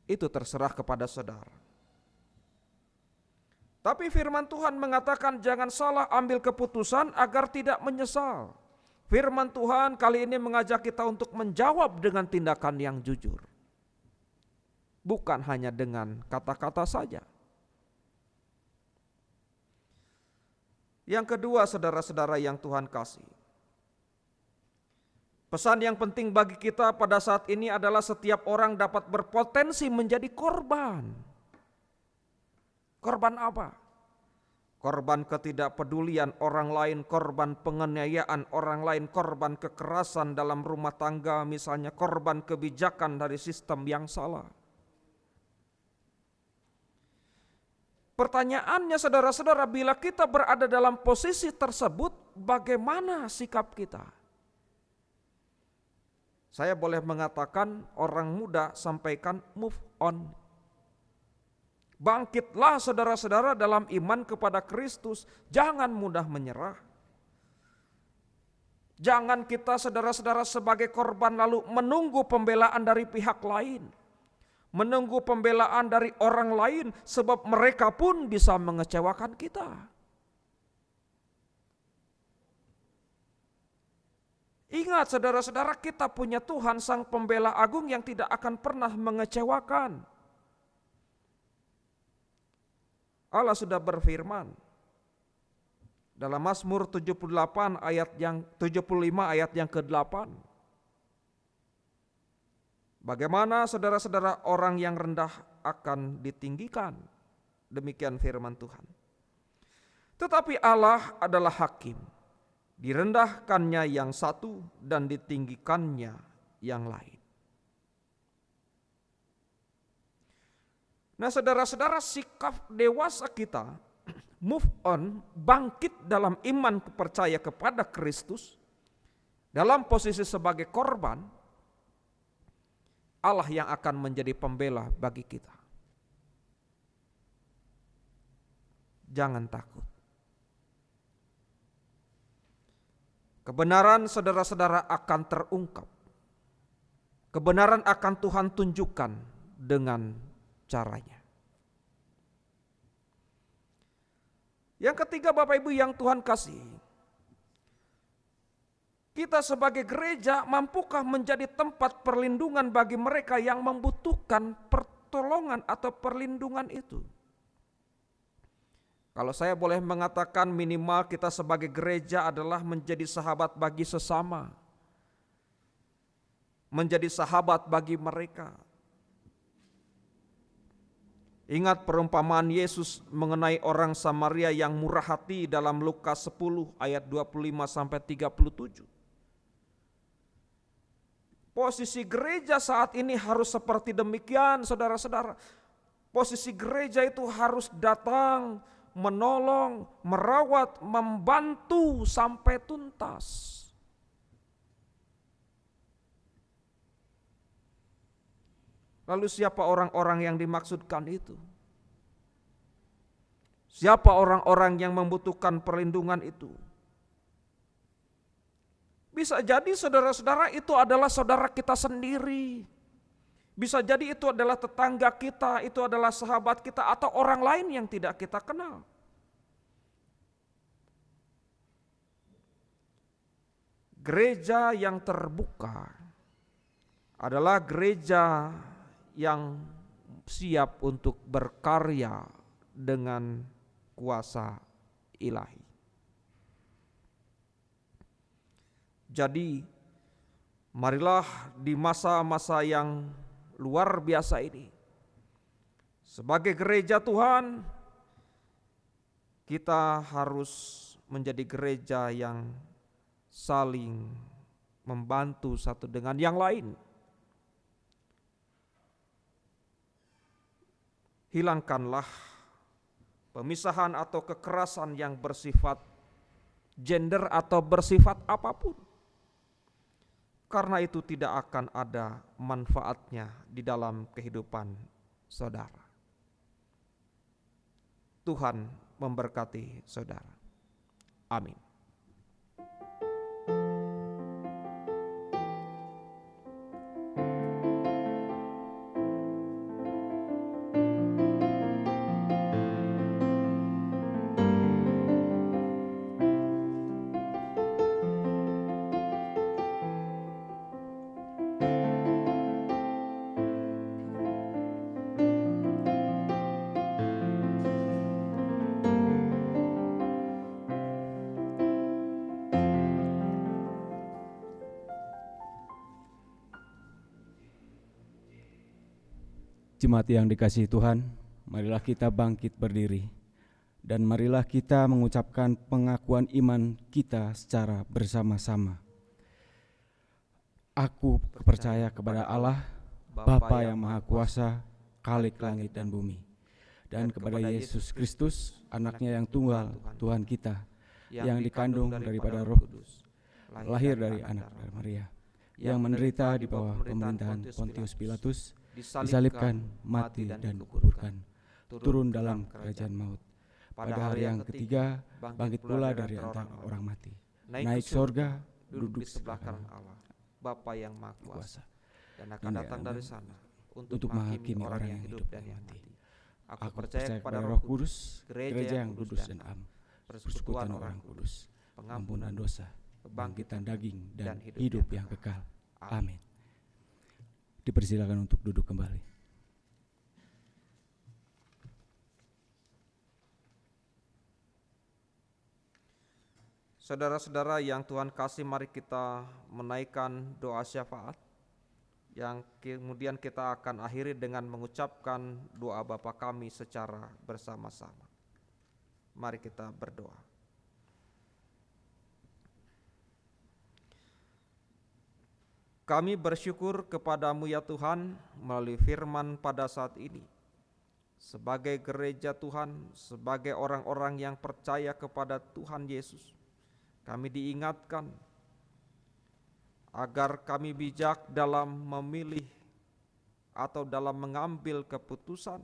Itu terserah kepada saudara. Tapi firman Tuhan mengatakan jangan salah ambil keputusan agar tidak menyesal. Firman Tuhan kali ini mengajak kita untuk menjawab dengan tindakan yang jujur. Bukan hanya dengan kata-kata saja. Yang kedua, saudara-saudara yang Tuhan kasih, pesan yang penting bagi kita pada saat ini adalah setiap orang dapat berpotensi menjadi korban. Korban apa? Korban ketidakpedulian orang lain, korban penganiayaan orang lain, korban kekerasan dalam rumah tangga, misalnya korban kebijakan dari sistem yang salah. Pertanyaannya saudara-saudara, bila kita berada dalam posisi tersebut, bagaimana sikap kita? Saya boleh mengatakan orang muda sampaikan move on. Bangkitlah saudara-saudara dalam iman kepada Kristus, jangan mudah menyerah. Jangan kita saudara-saudara sebagai korban lalu menunggu pembelaan dari pihak lain. Menunggu pembelaan dari orang lain sebab mereka pun bisa mengecewakan kita. Ingat saudara-saudara, kita punya Tuhan Sang Pembela Agung yang tidak akan pernah mengecewakan. Allah sudah berfirman dalam Mazmur 75 ayat yang ke-8. Bagaimana saudara-saudara orang yang rendah akan ditinggikan? Demikian firman Tuhan. Tetapi Allah adalah hakim. Direndahkannya yang satu dan ditinggikannya yang lain. Nah saudara-saudara, sikap dewasa kita, move on, bangkit dalam iman percaya kepada Kristus, dalam posisi sebagai korban, Allah yang akan menjadi pembela bagi kita. Jangan takut. Kebenaran saudara-saudara akan terungkap. Kebenaran akan Tuhan tunjukkan dengan caranya. Yang ketiga, Bapak Ibu yang Tuhan kasih, kita sebagai gereja mampukah menjadi tempat perlindungan bagi mereka yang membutuhkan pertolongan atau perlindungan itu? Kalau saya boleh mengatakan, minimal kita sebagai gereja adalah menjadi sahabat bagi sesama. Menjadi sahabat bagi mereka. Ingat perumpamaan Yesus mengenai orang Samaria yang murah hati dalam Lukas 10 ayat 25-37. Posisi gereja saat ini harus seperti demikian, saudara-saudara. Posisi gereja itu harus datang, menolong, merawat, membantu sampai tuntas. Lalu siapa orang-orang yang dimaksudkan itu? Siapa orang-orang yang membutuhkan perlindungan itu? Bisa jadi saudara-saudara itu adalah saudara kita sendiri. Bisa jadi itu adalah tetangga kita, itu adalah sahabat kita, atau orang lain yang tidak kita kenal. Gereja yang terbuka adalah gereja yang siap untuk berkarya dengan kuasa ilahi. Jadi, marilah di masa-masa yang luar biasa ini, sebagai gereja Tuhan, kita harus menjadi gereja yang saling membantu satu dengan yang lain. Hilangkanlah pemisahan atau kekerasan yang bersifat gender atau bersifat apapun. Karena itu tidak akan ada manfaatnya di dalam kehidupan saudara. Tuhan memberkati saudara. Amin. Jemaat yang dikasihi Tuhan, marilah kita bangkit berdiri dan marilah kita mengucapkan pengakuan iman kita secara bersama-sama. Aku percaya kepada Allah, Bapa yang Maha Kuasa, Khalik langit dan bumi, dan kepada Yesus Kristus, anaknya yang tunggal, Tuhan kita, yang dikandung daripada Roh Kudus, lahir dari anak Maria, yang menderita di bawah pemerintahan Pontius Pilatus, disalibkan, mati dan dikuburkan, turun dalam kerajaan maut. Pada hari yang ketiga, bangkit pula dari antara orang mati, naik sorga, duduk di sebelah kanan Allah, Bapa yang Maha Kuasa, dan akan datang dari sana untuk menghakimi orang yang hidup dan yang mati. Aku percaya kepada Roh Kudus, gereja yang kudus dan am, persekutuan orang kudus, pengampunan dosa, kebangkitan daging dan hidup yang kekal. Amin. Dipersilakan untuk duduk kembali. Saudara-saudara yang Tuhan kasih, mari kita menaikkan doa syafaat yang kemudian kita akan akhiri dengan mengucapkan doa Bapa kami secara bersama-sama. Mari kita berdoa. Kami bersyukur kepadamu ya Tuhan melalui firman pada saat ini. Sebagai gereja Tuhan, sebagai orang-orang yang percaya kepada Tuhan Yesus, kami diingatkan agar kami bijak dalam memilih atau dalam mengambil keputusan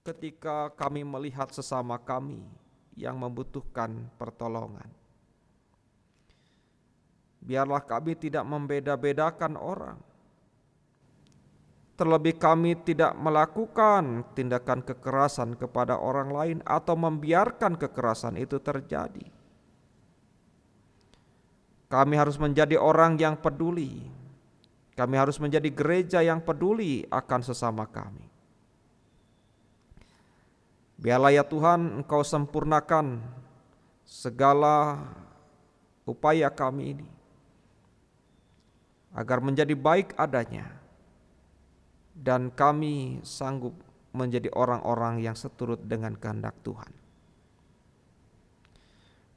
ketika kami melihat sesama kami yang membutuhkan pertolongan. Biarlah kami tidak membeda-bedakan orang. Terlebih kami tidak melakukan tindakan kekerasan kepada orang lain atau membiarkan kekerasan itu terjadi. Kami harus menjadi orang yang peduli. Kami harus menjadi gereja yang peduli akan sesama kami. Biarlah ya Tuhan Engkau sempurnakan segala upaya kami ini, agar menjadi baik adanya, dan kami sanggup menjadi orang-orang yang seturut dengan kehendak Tuhan.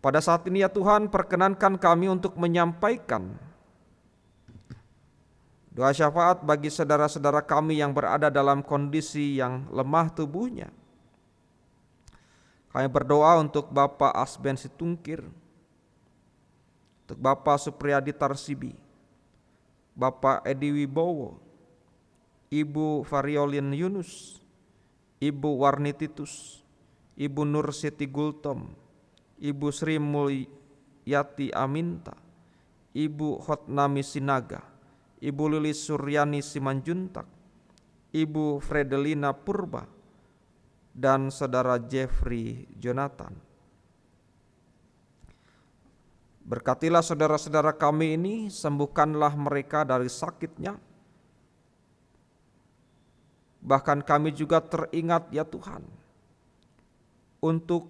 Pada saat ini ya Tuhan, perkenankan kami untuk menyampaikan doa syafaat bagi saudara-saudara kami yang berada dalam kondisi yang lemah tubuhnya. Kami berdoa untuk Bapak Asben Situngkir, untuk Bapak Supriyadi Tarsibi, Bapak Edi Wibowo, Ibu Variolin Yunus, Ibu Warnititus, Ibu Nur Siti Gultom, Ibu Sri Mulyati Aminta, Ibu Hotnami Sinaga, Ibu Lilis Suryani Simanjuntak, Ibu Fredelina Purba, dan Saudara Jeffrey Jonathan. Berkatilah saudara-saudara kami ini, sembuhkanlah mereka dari sakitnya. Bahkan kami juga teringat ya Tuhan, untuk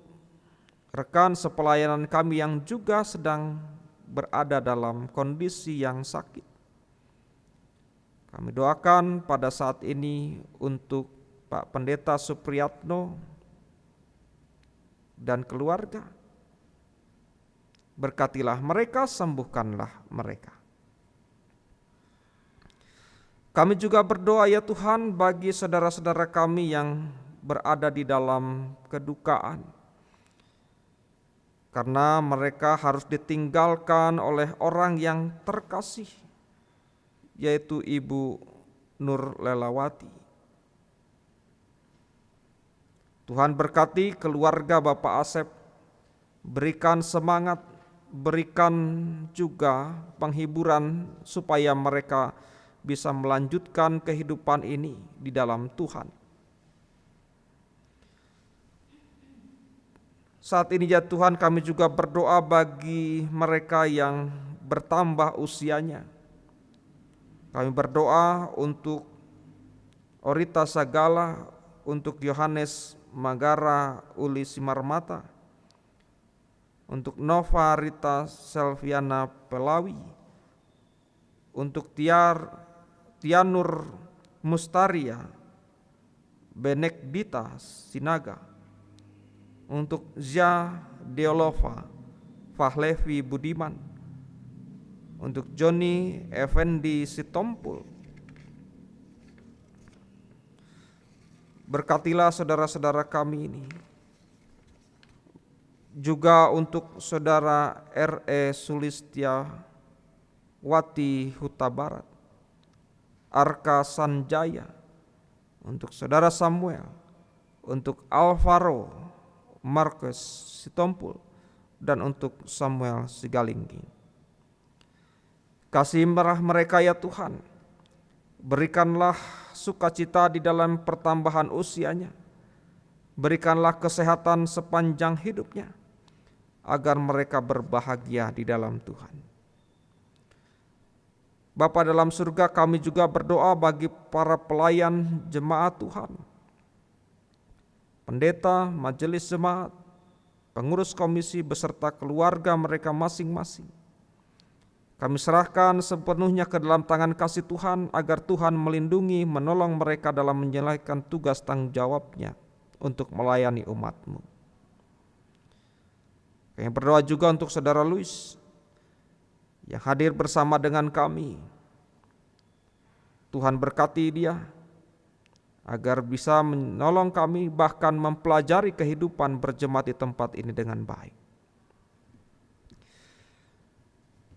rekan sepelayanan kami yang juga sedang berada dalam kondisi yang sakit. Kami doakan pada saat ini untuk Pak Pendeta Supriyatno dan keluarga. Berkatilah mereka, sembuhkanlah mereka. Kami juga berdoa ya Tuhan bagi saudara-saudara kami yang berada di dalam kedukaan, karena mereka harus ditinggalkan oleh orang yang terkasih, yaitu Ibu Nur Lelawati. Tuhan berkati keluarga Bapak Asep, berikan semangat, berikan juga penghiburan supaya mereka bisa melanjutkan kehidupan ini di dalam Tuhan. Saat ini ya Tuhan, kami juga berdoa bagi mereka yang bertambah usianya. Kami berdoa untuk Orita Sagala, untuk Yohanes Magara Uli Simarmata, untuk Nova Rita Selviana Pelawi, untuk Tianur Mustaria Benekdita Sinaga, untuk Zia Deolova Fahlevi Budiman, untuk Joni Effendi Sitompul. Berkatilah saudara-saudara kami ini. Juga untuk saudara R.E. Sulistia Wati Huta Barat, Arka Sanjaya, untuk saudara Samuel, untuk Alvaro Marcus Sitompul, dan untuk Samuel Sigalinggi. Kasih mereka ya Tuhan, berikanlah sukacita di dalam pertambahan usianya, berikanlah kesehatan sepanjang hidupnya, agar mereka berbahagia di dalam Tuhan. Bapa dalam surga, kami juga berdoa bagi para pelayan jemaat Tuhan, pendeta, majelis jemaat, pengurus komisi beserta keluarga mereka masing-masing. Kami serahkan sepenuhnya ke dalam tangan kasih Tuhan, agar Tuhan melindungi, menolong mereka dalam menjalankan tugas tanggung jawabnya untuk melayani umat-Mu. Kami berdoa juga untuk saudara Luis yang hadir bersama dengan kami. Tuhan berkati dia agar bisa menolong kami, bahkan mempelajari kehidupan berjemaat di tempat ini dengan baik.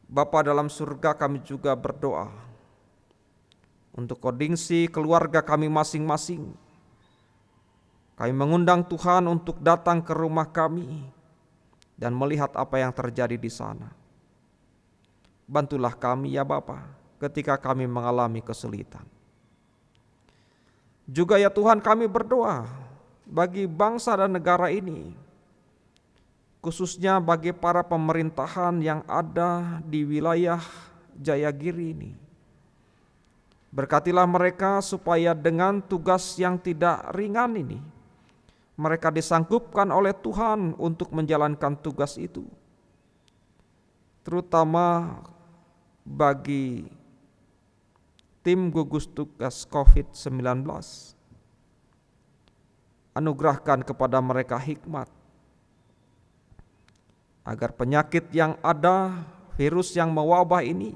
Bapa dalam surga, kami juga berdoa untuk kondisi keluarga kami masing-masing. Kami mengundang Tuhan untuk datang ke rumah kami dan melihat apa yang terjadi di sana. Bantulah kami ya Bapa ketika kami mengalami kesulitan. Juga ya Tuhan, kami berdoa bagi bangsa dan negara ini, khususnya bagi para pemerintahan yang ada di wilayah Jayagiri ini. Berkatilah mereka supaya dengan tugas yang tidak ringan ini, mereka disanggupkan oleh Tuhan untuk menjalankan tugas itu, terutama bagi tim gugus tugas COVID-19. Anugerahkan kepada mereka hikmat, agar penyakit yang ada, virus yang mewabah ini,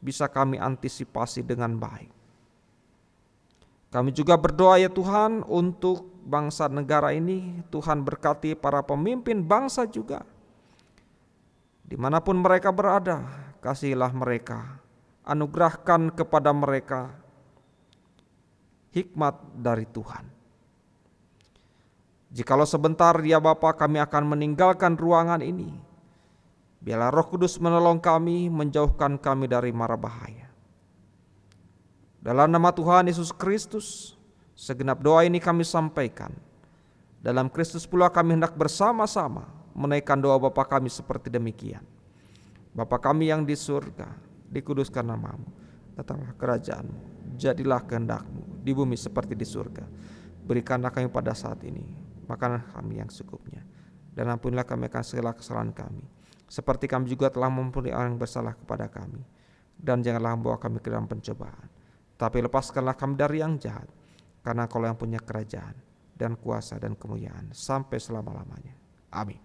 bisa kami antisipasi dengan baik. Kami juga berdoa ya Tuhan untuk bangsa negara ini. Tuhan berkati para pemimpin bangsa juga, dimanapun mereka berada, kasihilah mereka, anugerahkan kepada mereka hikmat dari Tuhan. Jikalau sebentar ya Bapa kami akan meninggalkan ruangan ini, Biarlah Roh Kudus menolong kami, menjauhkan kami dari mara bahaya. Dalam nama Tuhan Yesus Kristus, segenap doa ini kami sampaikan. Dalam Kristus pula kami hendak bersama-sama menaikkan doa Bapa kami seperti demikian. Bapa kami yang di surga, dikuduskan namamu, datanglah kerajaanmu, jadilah kehendak-Mu di bumi seperti di surga. Berikanlah kami pada saat ini makanan kami yang secukupnya, dan ampunilah kami akan segala kesalahan kami, seperti kami juga telah mengampuni orang yang bersalah kepada kami. Dan janganlah membawa kami ke dalam pencobaan, tapi lepaskanlah kami dari yang jahat, karena Engkau yang punya kerajaan dan kuasa dan kemuliaan sampai selama-lamanya. Amin.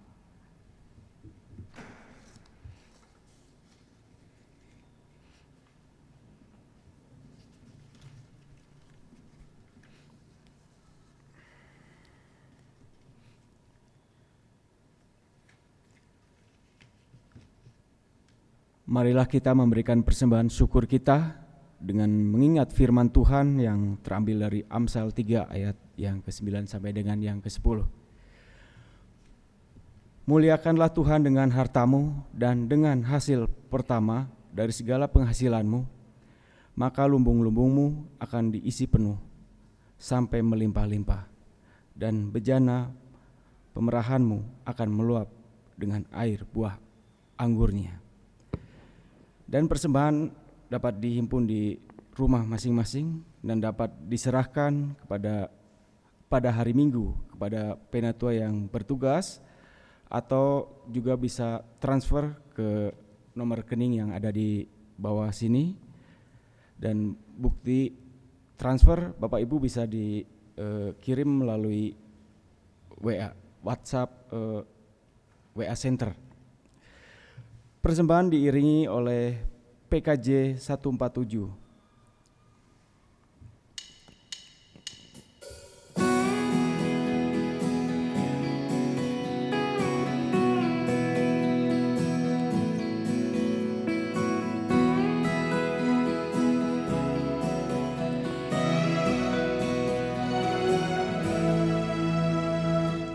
Marilah kita memberikan persembahan syukur kita dengan mengingat firman Tuhan yang terambil dari Amsal 3 ayat yang ke-9 sampai dengan yang ke-10. Muliakanlah Tuhan dengan hartamu dan dengan hasil pertama dari segala penghasilanmu, maka lumbung-lumbungmu akan diisi penuh sampai melimpah-limpah, dan bejana pemerahanmu akan meluap dengan air buah anggurnya. Dan persembahan dapat dihimpun di rumah masing-masing dan dapat diserahkan pada hari Minggu kepada penatua yang bertugas, atau juga bisa transfer ke nomor rekening yang ada di bawah sini. Dan bukti transfer Bapak Ibu bisa dikirim melalui WhatsApp WA Center. Persembahan diiringi oleh PKJ 147.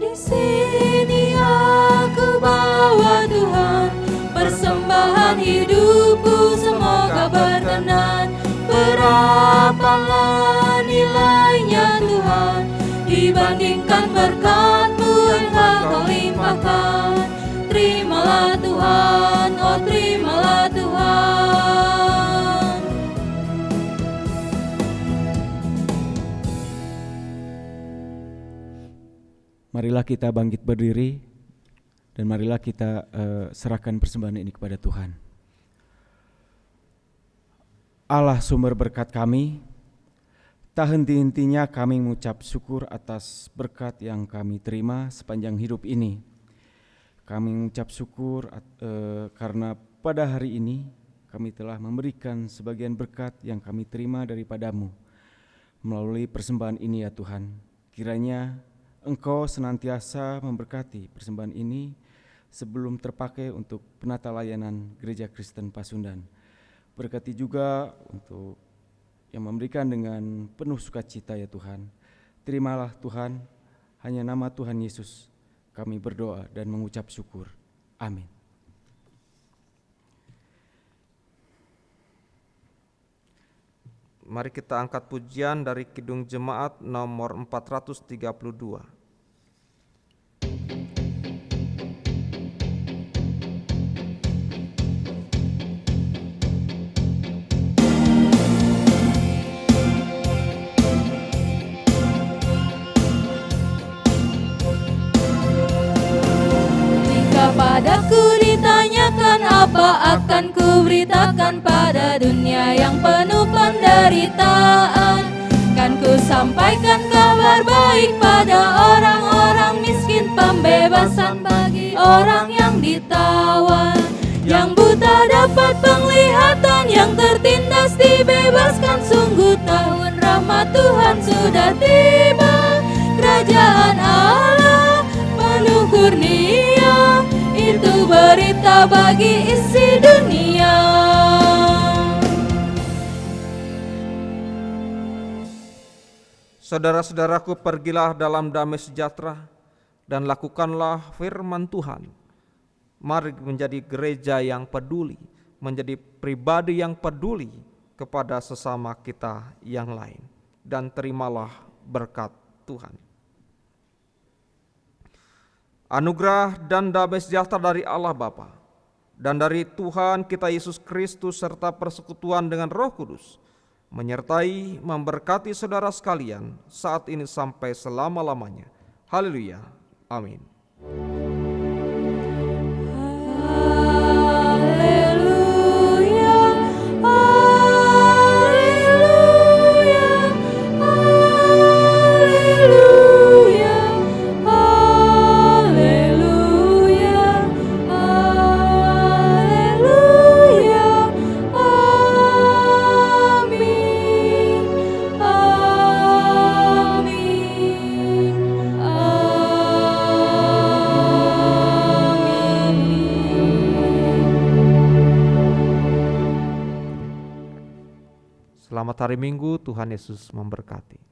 Di sini aku bawa Tuhan, persembahan hidupku semoga berkenan. Berapalah nilainya Tuhan dibandingkan berkat-Mu yang Kau limpahkan. Terimalah Tuhan, oh terimalah Tuhan. Marilah kita bangkit berdiri dan marilah kita serahkan persembahan ini kepada Tuhan. Allah sumber berkat kami, tak henti-hentinya kami mengucap syukur atas berkat yang kami terima sepanjang hidup ini. Kami mengucap syukur karena pada hari ini kami telah memberikan sebagian berkat yang kami terima daripadamu melalui persembahan ini ya Tuhan. Kiranya Engkau senantiasa memberkati persembahan ini sebelum terpakai untuk penata layanan Gereja Kristen Pasundan. Berkati juga untuk yang memberikan dengan penuh sukacita ya Tuhan. Terimalah Tuhan, hanya nama Tuhan Yesus kami berdoa dan mengucap syukur. Amin. Mari kita angkat pujian dari Kidung Jemaat nomor 432. Padaku ditanyakan apa akan kuberitakan pada dunia yang penuh penderitaan. Kan ku sampaikan kabar baik pada orang-orang miskin, pembebasan bagi orang yang ditawan. Yang buta dapat penglihatan, yang tertindas dibebaskan. Sungguh tahun rahmat Tuhan sudah tiba. Kerajaan Allah penuh kurnia, itu berita bagi isi dunia. Mari menjadi gereja yang peduli, menjadi pribadi yang peduli kepada sesama kita yang lain. Dan terimalah berkat Tuhan. Anugerah dan damai sejahtera dari Allah Bapa dan dari Tuhan kita Yesus Kristus serta persekutuan dengan Roh Kudus menyertai, memberkati saudara sekalian saat ini sampai selama-lamanya. Haleluya. Amin. Selamat hari Minggu, Tuhan Yesus memberkati.